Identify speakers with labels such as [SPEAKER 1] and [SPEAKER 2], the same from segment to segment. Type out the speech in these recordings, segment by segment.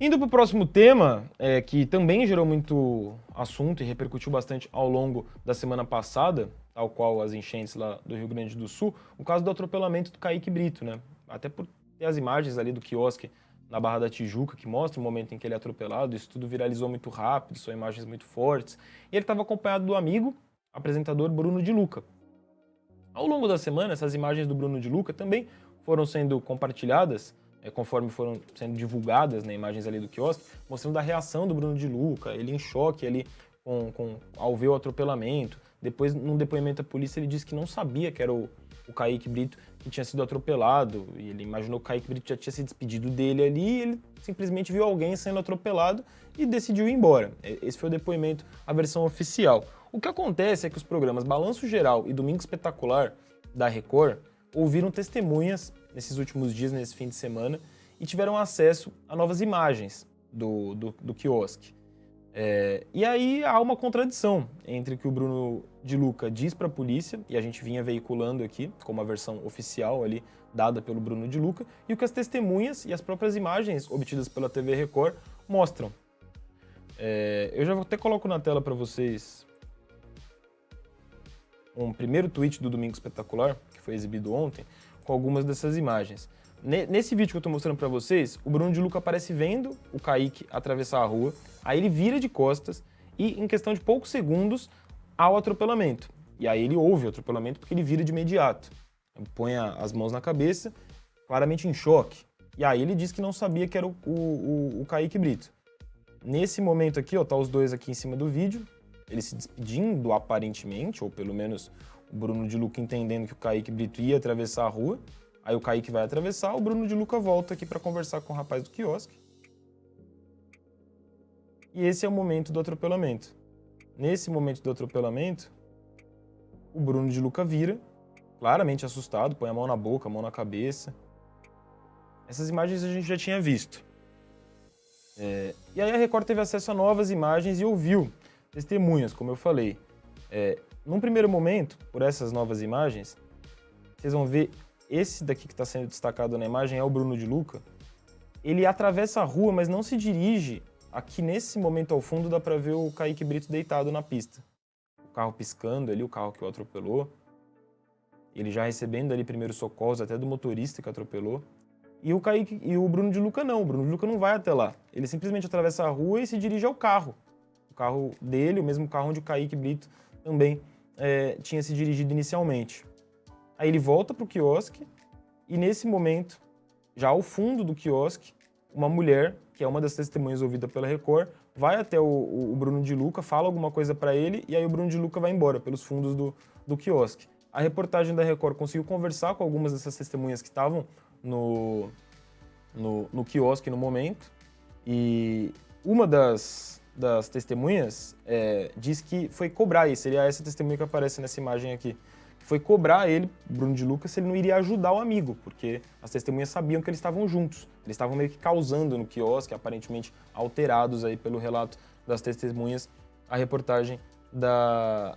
[SPEAKER 1] Indo para o próximo tema, que também gerou muito assunto e repercutiu bastante ao longo da semana passada, tal qual as enchentes lá do Rio Grande do Sul, o caso do atropelamento do Kaique Brito, né? Até por ter as imagens ali do quiosque na Barra da Tijuca, que mostra o momento em que ele é atropelado, isso tudo viralizou muito rápido, são imagens muito fortes, e ele estava acompanhado do amigo, apresentador Bruno de Luca. Ao longo da semana, essas imagens do Bruno de Luca também foram sendo compartilhadas, conforme foram sendo divulgadas, né, imagens ali do quiosque, mostrando a reação do Bruno de Luca, ele em choque ali ao ver o atropelamento. Depois, num depoimento à polícia, ele disse que não sabia que era o Kaique Brito que tinha sido atropelado, e ele imaginou que o Kaique Brito já tinha se despedido dele ali, e ele simplesmente viu alguém sendo atropelado e decidiu ir embora. Esse foi o depoimento, a versão oficial. O que acontece é que os programas Balanço Geral e Domingo Espetacular da Record ouviram testemunhas nesses últimos dias, nesse fim de semana, e tiveram acesso a novas imagens do quiosque. E aí há uma contradição entre o que o Bruno de Luca diz para a polícia, e a gente vinha veiculando aqui como a versão oficial ali dada pelo Bruno de Luca, e o que as testemunhas e as próprias imagens obtidas pela TV Record mostram. Eu já até coloco na tela para vocês um primeiro tweet do Domingo Espetacular, que foi exibido ontem, com algumas dessas imagens. Nesse vídeo que eu estou mostrando para vocês, o Bruno de Luca aparece vendo o Kaique atravessar a rua, aí ele vira de costas e, em questão de poucos segundos, há o atropelamento. E aí ele ouve o atropelamento porque ele vira de imediato. Põe as mãos na cabeça, claramente em choque. E aí ele diz que não sabia que era o Kaique Brito. Nesse momento aqui, ó, tá os dois aqui em cima do vídeo, eles se despedindo aparentemente, ou pelo menos o Bruno de Luca entendendo que o Kaique Brito ia atravessar a rua. Aí o Kaique vai atravessar, o Bruno de Luca volta aqui para conversar com o rapaz do quiosque. E esse é o momento do atropelamento. Nesse momento do atropelamento, o Bruno de Luca vira, claramente assustado, põe a mão na boca, a mão na cabeça. Essas imagens a gente já tinha visto. E aí a Record teve acesso a novas imagens e ouviu testemunhas, como eu falei. Num primeiro momento, por essas novas imagens, vocês vão ver esse daqui que está sendo destacado na imagem é o Bruno de Luca. Ele atravessa a rua, mas não se dirige. Aqui nesse momento ao fundo dá para ver o Kaique Brito deitado na pista. O carro piscando ali, o carro que o atropelou. Ele já recebendo ali primeiros socorros até do motorista que atropelou. E o Bruno de Luca não. O Bruno de Luca não vai até lá. Ele simplesmente atravessa a rua e se dirige ao carro. O carro dele, o mesmo carro onde o Kaique Brito também tinha se dirigido inicialmente. Aí ele volta para o quiosque e nesse momento, já ao fundo do quiosque, uma mulher, que é uma das testemunhas ouvida pela Record, vai até o Bruno de Luca, fala alguma coisa para ele e aí o Bruno de Luca vai embora pelos fundos do quiosque. A reportagem da Record conseguiu conversar com algumas dessas testemunhas que estavam no quiosque no momento e uma das testemunhas diz que foi cobrar isso, seria essa testemunha que aparece nessa imagem aqui. Foi cobrar ele, Bruno de Luca, se ele não iria ajudar o amigo, porque as testemunhas sabiam que eles estavam juntos. Eles estavam meio que causando no quiosque, aparentemente alterados aí pelo relato das testemunhas, a reportagem da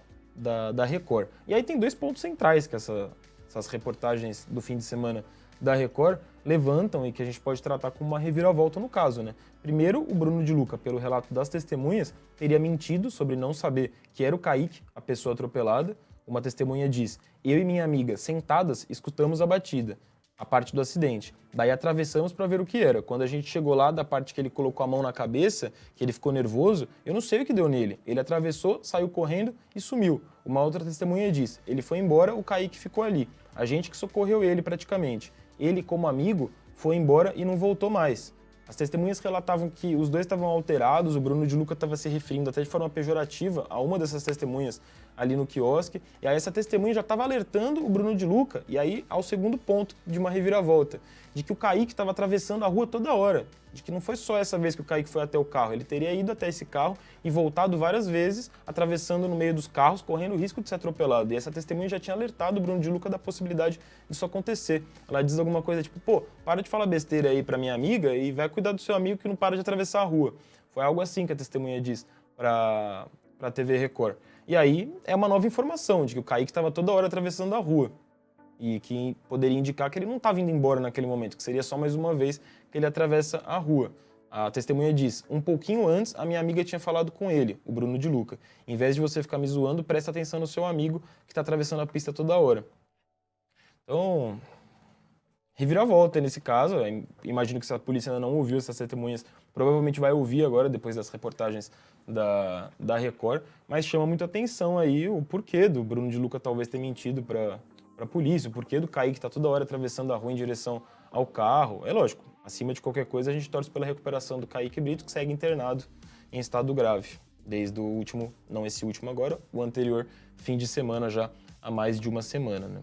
[SPEAKER 1] Record. E aí tem dois pontos centrais que essas reportagens do fim de semana da Record levantam e que a gente pode tratar como uma reviravolta no caso, né? Primeiro, o Bruno de Luca, pelo relato das testemunhas, teria mentido sobre não saber que era o Kaique, a pessoa atropelada. Uma testemunha diz, eu e minha amiga, sentadas, escutamos a batida, a parte do acidente. Daí atravessamos para ver o que era. Quando a gente chegou lá, da parte que ele colocou a mão na cabeça, que ele ficou nervoso, eu não sei o que deu nele. Ele atravessou, saiu correndo e sumiu. Uma outra testemunha diz, ele foi embora, o Kaique ficou ali. A gente que socorreu ele praticamente. Ele, como amigo, foi embora e não voltou mais. As testemunhas relatavam que os dois estavam alterados, o Bruno de Luca estava se referindo até de forma pejorativa a uma dessas testemunhas ali no quiosque, e aí essa testemunha já estava alertando o Bruno de Luca, e aí ao segundo ponto de uma reviravolta, de que o Kaique estava atravessando a rua toda hora, de que não foi só essa vez que o Kaique foi até o carro, ele teria ido até esse carro e voltado várias vezes, atravessando no meio dos carros, correndo o risco de ser atropelado. E essa testemunha já tinha alertado o Bruno de Luca da possibilidade disso acontecer. Ela diz alguma coisa tipo, pô, para de falar besteira aí pra minha amiga e vai cuidar do seu amigo que não para de atravessar a rua. Foi algo assim que a testemunha diz pra TV Record. E aí é uma nova informação de que o Kaique estava toda hora atravessando a rua. E que poderia indicar que ele não estava indo embora naquele momento, que seria só mais uma vez que ele atravessa a rua. A testemunha diz, um pouquinho antes, a minha amiga tinha falado com ele, o Bruno de Luca. Em vez de você ficar me zoando, presta atenção no seu amigo que tá atravessando a pista toda hora. Então, reviravolta nesse caso. Imagino que se a polícia ainda não ouviu essas testemunhas, provavelmente vai ouvir agora, depois das reportagens da Record, mas chama muito atenção aí o porquê do Bruno de Luca talvez ter mentido para a polícia, o porquê do Kaique tá toda hora atravessando a rua em direção ao carro. É lógico, acima de qualquer coisa, a gente torce pela recuperação do Kaique Brito, que segue internado em estado grave, desde o último, não esse último agora, o anterior fim de semana já, há mais de uma semana, né?